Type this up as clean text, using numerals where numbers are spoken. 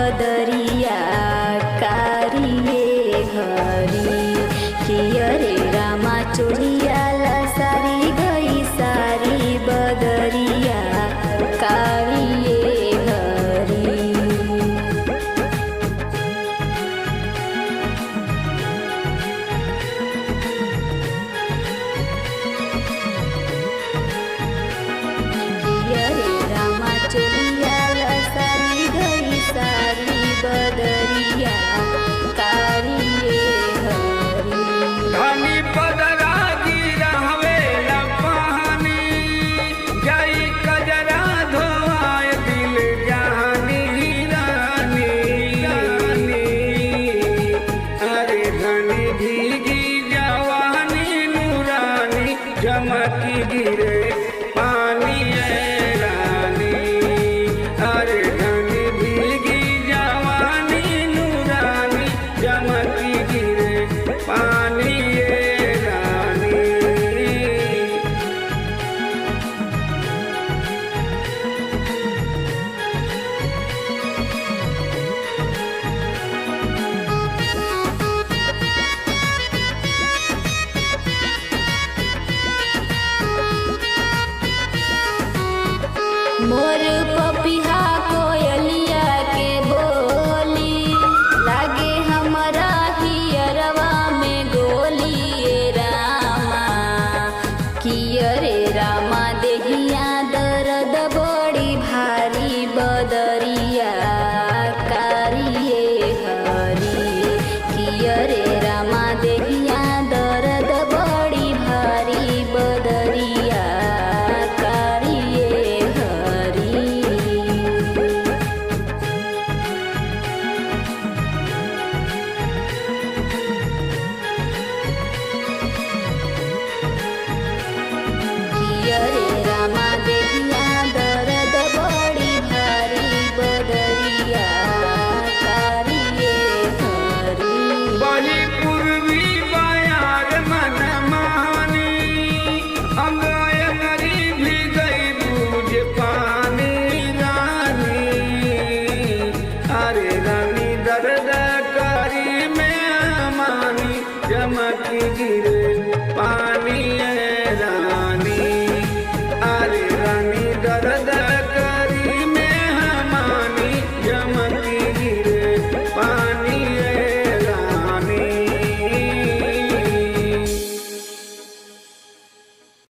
बदरिया कारिये हरी किया रे रामा चोलिया लसारी गई सारी बदरिया कारिये हरी। बदरिया कारिये हरी धनी पदरा गिरहवे लपानी जई कजरा धोआए दिल जानी रानी रानी। अरे धनी भीगी जवानी नूरानी चमकी गिरे पानी रानी। अरे धनी भीगी जवानी नूरानी चमकी गिरे पानी रानी। मोर पपिहा कोयलिया के बोली लागे हमरा हियरवा में गोली ए रामा किया रे रामा देहिया दर्द बड़ी भारी बदरिया कारिये हरी किया रे रामा देहिया दर्द बड़ी भारी बदरिया कारिये हरी। किया रे रामा देहिया दर्द बड़ी भारी बदरिया कारिये हरी। बही पूर्वी बयार मन मानी अंगयनरी भी गई बूझ पानी रानी। अरे रानी दर्द करी में मानी चमकी गिरे पानी